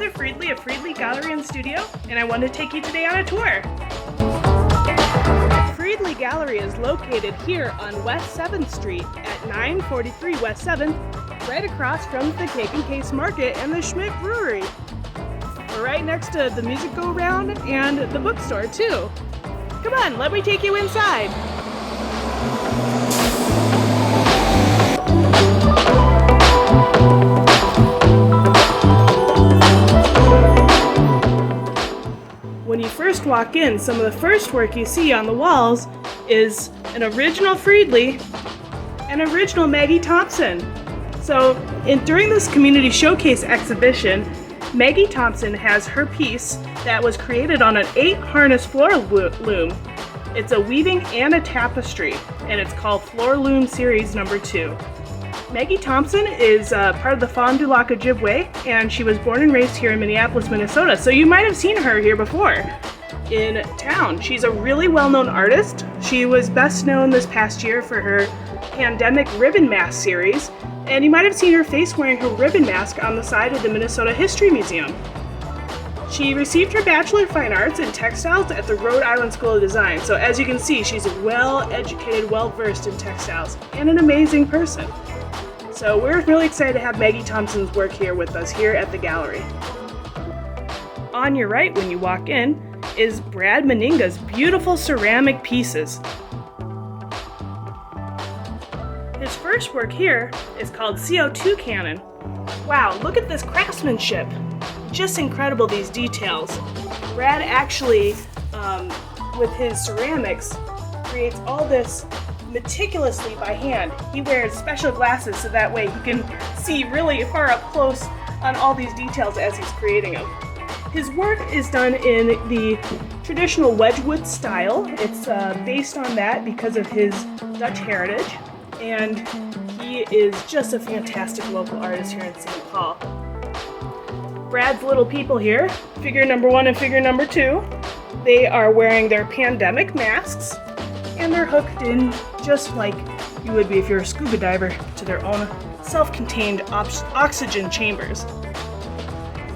Heather Friedli of Friedli Gallery and Studio, and I want to take you today on a tour. Friedli Gallery is located here on West 7th Street at 943 West 7th, right across from the Cake and Case Market and the Schmidt Brewery. We're right next to the music go-round and the bookstore too. Come on, let me take you inside. When you first walk in, some of the first work you see on the walls is an original Friedli and original Maggie Thompson. So during this community showcase exhibition, Maggie Thompson has her piece that was created on an 8-harness floor loom. It's a weaving and a tapestry, and it's called Floor Loom Series number 2. Maggie Thompson is part of the Fond du Lac Ojibwe, and she was born and raised here in Minneapolis, Minnesota. So you might have seen her here before in town. She's a really well-known artist. She was best known this past year for her pandemic ribbon mask series, and you might have seen her face wearing her ribbon mask on the side of the Minnesota History Museum. She received her Bachelor of Fine Arts in Textiles at the Rhode Island School of Design. So as you can see, she's well-educated, well-versed in textiles, and an amazing person. So we're really excited to have Maggie Thompson's work here with us here at the gallery. On your right when you walk in is Brad Meninga's beautiful ceramic pieces. His first work here is called CO2 Cannon. Wow, look at this craftsmanship. Just incredible, these details. Brad actually, with his ceramics, creates all this meticulously by hand. He wears special glasses so that way he can see really far up close on all these details as he's creating them. His work is done in the traditional Wedgwood style. It's based on that because of his Dutch heritage, and he is just a fantastic local artist here in St. Paul. Brad's little people here, figure number 1 and figure number 2, they are wearing their pandemic masks, and they're hooked in just like you would be if you're a scuba diver to their own self-contained oxygen chambers.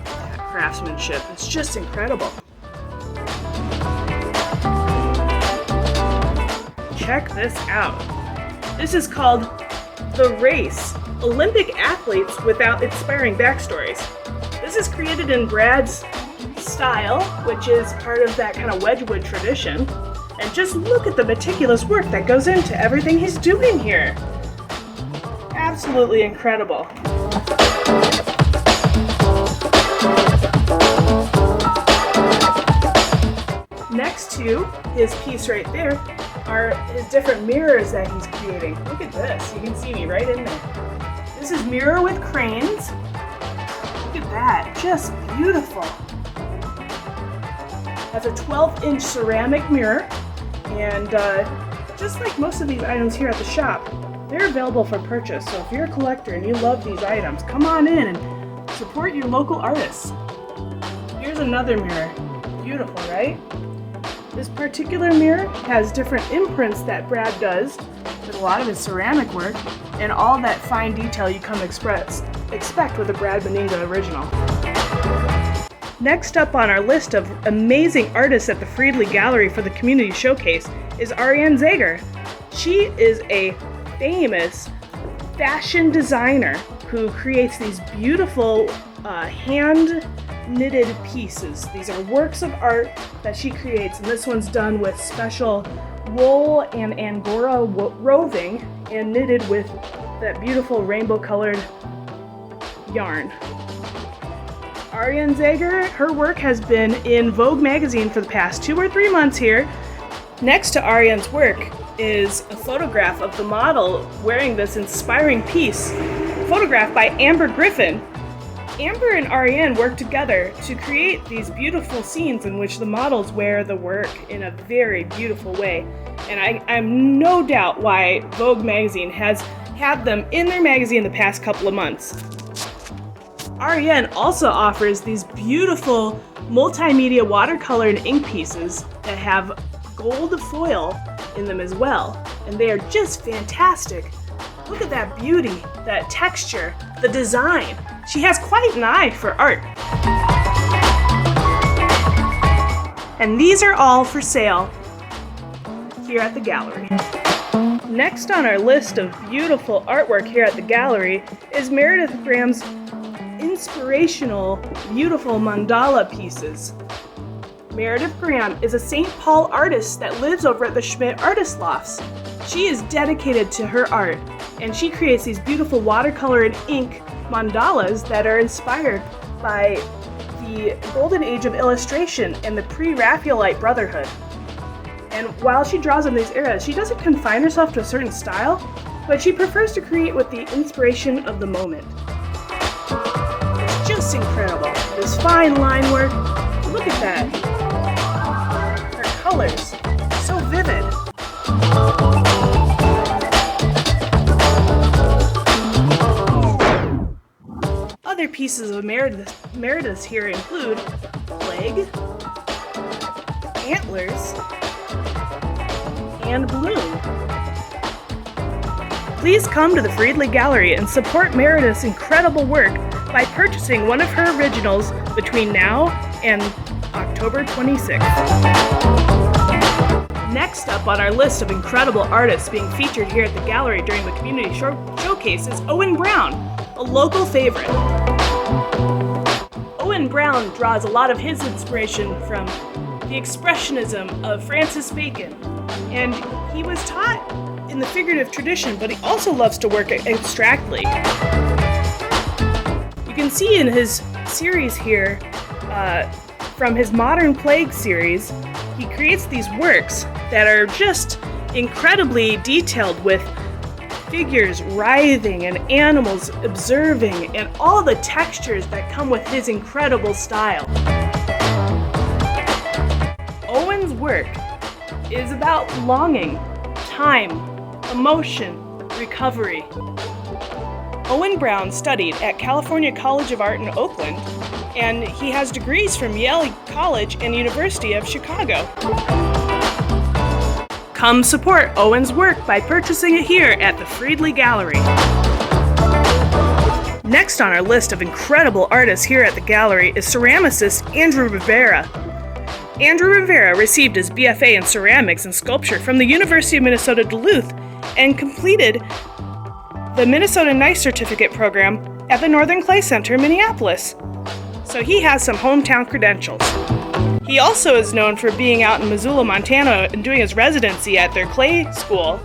That craftsmanship is just incredible. Check this out. This is called The Race, Olympic Athletes Without Inspiring Backstories. This is created in Brad's style, which is part of that kind of Wedgwood tradition. And just look at the meticulous work that goes into everything he's doing here. Absolutely incredible. Next to his piece right there are his different mirrors that he's creating. Look at this, you can see me right in there. This is Mirror with Cranes. Look at that, just beautiful. Has a 12-inch ceramic mirror, and just like most of these items here at the shop, they're available for purchase. So if you're a collector and you love these items, come on in and support your local artists. Here's another mirror. Beautiful, right? This particular mirror has different imprints that Brad does with a lot of his ceramic work, and all that fine detail you come expect with a Brad Meninga original. Next up on our list of amazing artists at the Friedli Gallery for the Community Showcase is Ariane Zager. She is a famous fashion designer who creates these beautiful hand-knitted pieces. These are works of art that she creates, and this one's done with special wool and Angora roving and knitted with that beautiful rainbow-colored yarn. Ariane Zager, her work has been in Vogue magazine for the past 2 or 3 months here. Next to Ariane's work is a photograph of the model wearing this inspiring piece, photographed by Amber Griffin. Amber and Ariane work together to create these beautiful scenes in which the models wear the work in a very beautiful way. And I'm no doubt why Vogue magazine has had them in their magazine the past couple of months. Ariane also offers these beautiful multimedia watercolor and ink pieces that have gold foil in them as well, and they are just fantastic. Look at that beauty, that texture, the design. She has quite an eye for art. And these are all for sale here at the gallery. Next on our list of beautiful artwork here at the gallery is Meredith Graham's inspirational, beautiful mandala pieces. Meredith Graham is a St. Paul artist that lives over at the Schmidt Artist Lofts. She is dedicated to her art, and she creates these beautiful watercolor and ink mandalas that are inspired by the golden age of illustration and the pre-Raphaelite Brotherhood. And while she draws in these eras, she doesn't confine herself to a certain style, but she prefers to create with the inspiration of the moment. It's just incredible. This fine line work, look at that. Her colors, so vivid. Other pieces of Meredith's here include flag, antlers, and bloom. Please come to the Friedli Gallery and support Meredith's incredible work by purchasing one of her originals between now and October 26th. Next up on our list of incredible artists being featured here at the gallery during the community showcase is Owen Brown, a local favorite. Owen Brown draws a lot of his inspiration from the expressionism of Francis Bacon, and he was taught in the figurative tradition, but he also loves to work abstractly. You can see in his series here, from his Modern Plague series, he creates these works that are just incredibly detailed with figures writhing and animals observing and all the textures that come with his incredible style. Owen's work is about longing, time, emotion, recovery. Owen Brown studied at California College of Art in Oakland, and he has degrees from Yale College and University of Chicago. Come support Owen's work by purchasing it here at the Friedli Gallery. Next on our list of incredible artists here at the gallery is ceramicist Andrew Rivera. Andrew Rivera received his BFA in ceramics and sculpture from the University of Minnesota Duluth and completed the Minnesota Nice Certificate program at the Northern Clay Center in Minneapolis. So he has some hometown credentials. He also is known for being out in Missoula, Montana and doing his residency at their clay school.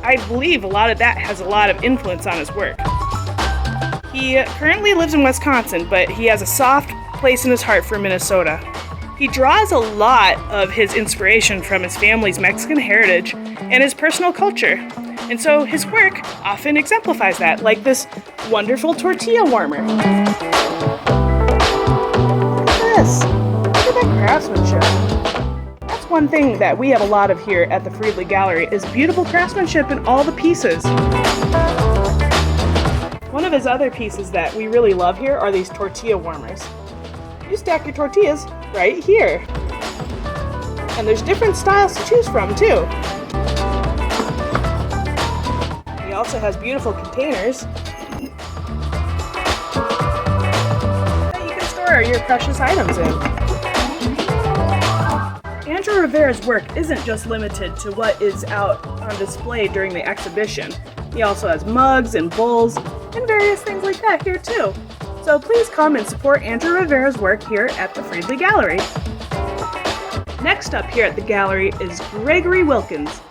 I believe a lot of that has a lot of influence on his work. He currently lives in Wisconsin, but he has a soft place in his heart for Minnesota. He draws a lot of his inspiration from his family's Mexican heritage and his personal culture. And so his work often exemplifies that, like this wonderful tortilla warmer. Look at this. Look at that craftsmanship. That's one thing that we have a lot of here at the Friedli Gallery is beautiful craftsmanship in all the pieces. One of his other pieces that we really love here are these tortilla warmers. You stack your tortillas right here. And there's different styles to choose from too. He also has beautiful containers that you can store your precious items in. Andrew Rivera's work isn't just limited to what is out on display during the exhibition. He also has mugs and bowls and various things like that here too. So please come and support Andrew Rivera's work here at the Friedli Gallery. Next up here at the gallery is Gregory Wilkins.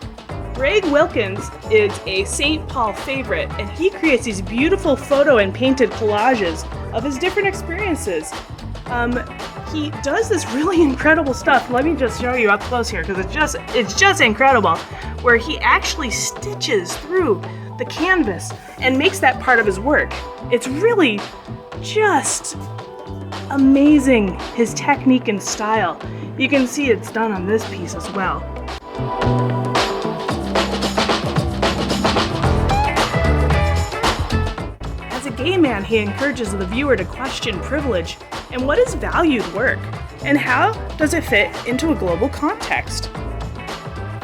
Greg Wilkins is a St. Paul favorite, and he creates these beautiful photo and painted collages of his different experiences. He does this really incredible stuff. Let me just show you up close here because it's just incredible, where he actually stitches through the canvas and makes that part of his work. It's really just amazing, his technique and style. You can see it's done on this piece as well. As a gay man, he encourages the viewer to question privilege and what is valued work, and how does it fit into a global context.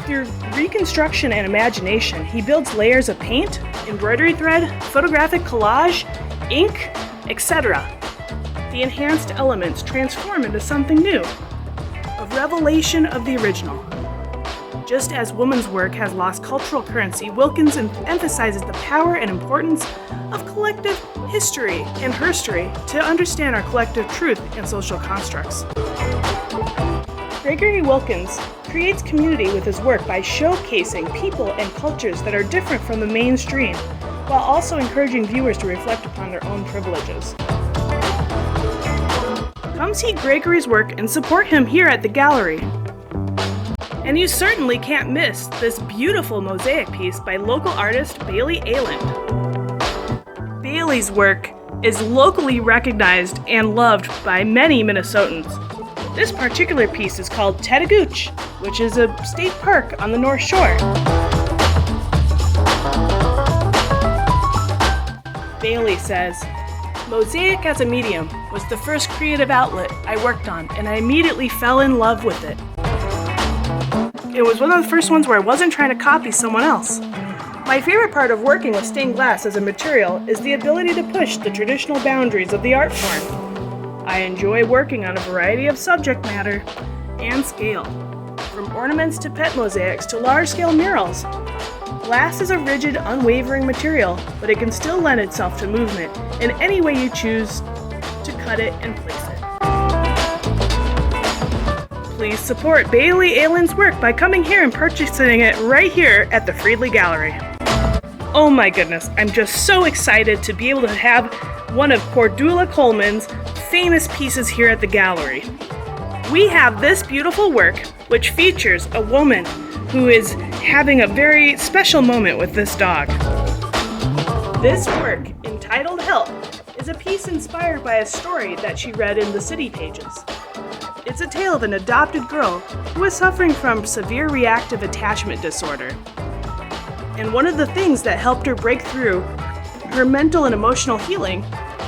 Through reconstruction and imagination, he builds layers of paint, embroidery thread, photographic collage, ink, etc. The enhanced elements transform into something new. revelation of the original. Just as women's work has lost cultural currency, Wilkins emphasizes the power and importance of collective history and herstory to understand our collective truth and social constructs. Gregory Wilkins creates community with his work by showcasing people and cultures that are different from the mainstream, while also encouraging viewers to reflect upon their own privileges. Come see Gregory's work and support him here at the gallery. And you certainly can't miss this beautiful mosaic piece by local artist Bailey Ayland. Bailey's work is locally recognized and loved by many Minnesotans. This particular piece is called Tetagooch, which is a state park on the North Shore. Bailey says, "Mosaic as a medium was the first creative outlet I worked on, and I immediately fell in love with it. It was one of the first ones where I wasn't trying to copy someone else. My favorite part of working with stained glass as a material is the ability to push the traditional boundaries of the art form. I enjoy working on a variety of subject matter and scale, from ornaments to pet mosaics to large-scale murals. Glass is a rigid, unwavering material, but it can still lend itself to movement in any way you choose to cut it and place it." Please support Bailey Ayland's work by coming here and purchasing it right here at the Friedli Gallery. Oh my goodness, I'm just so excited to be able to have one of Cordula Coleman's famous pieces here at the gallery. We have this beautiful work, which features a woman who is having a very special moment with this dog. This work, entitled Help, is a piece inspired by a story that she read in the City Pages. It's a tale of an adopted girl who is suffering from severe reactive attachment disorder. And one of the things that helped her break through her mental and emotional healing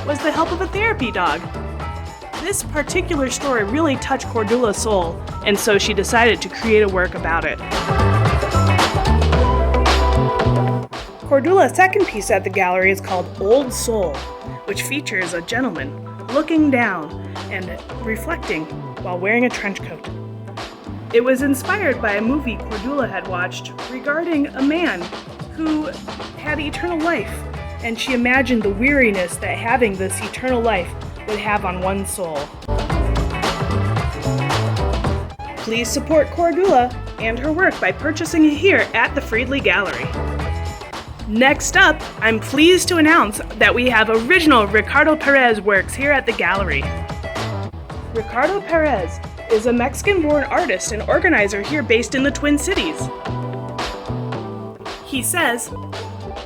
was the help of a therapy dog. This particular story really touched Cordula's soul, and so she decided to create a work about it. Cordula's second piece at the gallery is called Old Soul, which features a gentleman looking down and reflecting while wearing a trench coat. It was inspired by a movie Cordula had watched regarding a man who had eternal life, and she imagined the weariness that having this eternal life would have on one's soul. Please support Cordula and her work by purchasing it here at the Friedli Gallery. Next up, I'm pleased to announce that we have original Ricardo Perez works here at the gallery. Ricardo Perez is a Mexican-born artist and organizer here based in the Twin Cities. He says,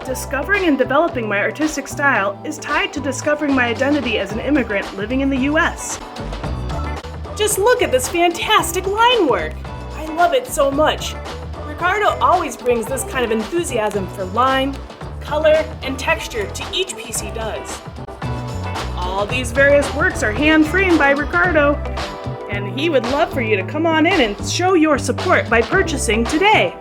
"Discovering and developing my artistic style is tied to discovering my identity as an immigrant living in the U.S. Just look at this fantastic line work! I love it so much. Ricardo always brings this kind of enthusiasm for line, color, and texture to each piece he does. All these various works are hand-framed by Ricardo, and he would love for you to come on in and show your support by purchasing today."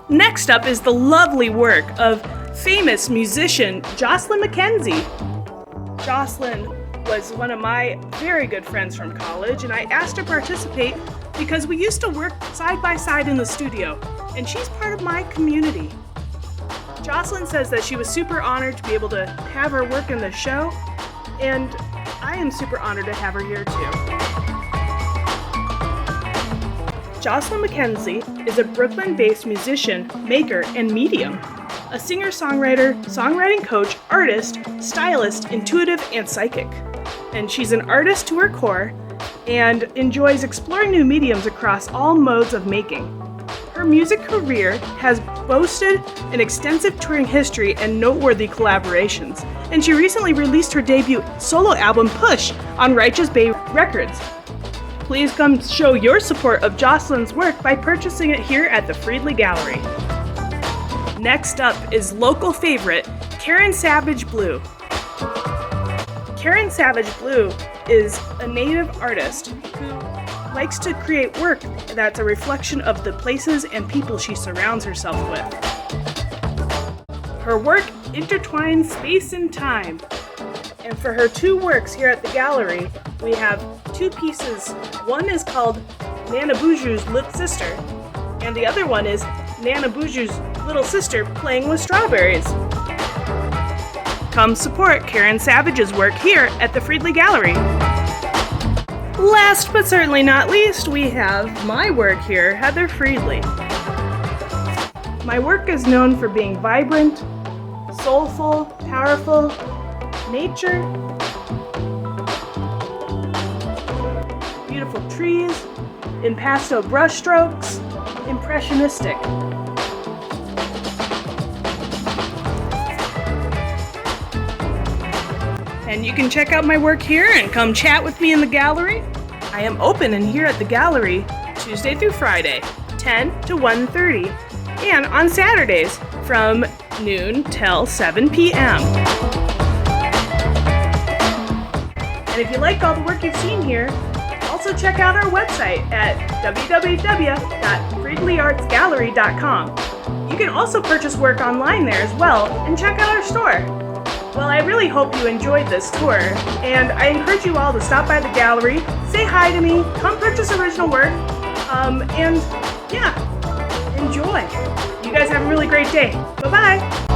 Next up is the lovely work of famous musician Jocelyn McKenzie. Jocelyn was one of my very good friends from college, and I asked her to participate because we used to work side by side in the studio, and she's part of my community. Jocelyn says that she was super honored to be able to have her work in the show, and I am super honored to have her here too. Jocelyn McKenzie is a Brooklyn-based musician, maker, and medium. A singer-songwriter, songwriting coach, artist, stylist, intuitive, and psychic. And she's an artist to her core and enjoys exploring new mediums across all modes of making. Her music career has boasted an extensive touring history and noteworthy collaborations, and she recently released her debut solo album, Push, on Righteous Bay Records. Please come show your support of Jocelyn's work by purchasing it here at the Friedli Gallery. Next up is local favorite, Karen Savage Blue. Karen Savage Blue is a native artist who likes to create work that's a reflection of the places and people she surrounds herself with. Her work intertwines space and time. And for her two works here at the gallery, we have two pieces. One is called Nana Boozhoo's little sister. And the other one is Nana Boozhoo's little sister playing with strawberries. Come support Karen Savage's work here at the Friedli Gallery. Last but certainly not least, we have my work here, Heather Friedli. My work is known for being vibrant, soulful, powerful, nature, beautiful trees, impasto brushstrokes, impressionistic. And you can check out my work here and come chat with me in the gallery. I am open in here at the gallery Tuesday through Friday, 10 to 1:30, and on Saturdays from noon till 7 p.m. And if you like all the work you've seen here, also check out our website at www.friedliartsgallery.com. You can also purchase work online there as well and check out our store. Well, I really hope you enjoyed this tour, and I encourage you all to stop by the gallery, say hi to me, come purchase original work, and yeah, enjoy. You guys have a really great day. Bye-bye.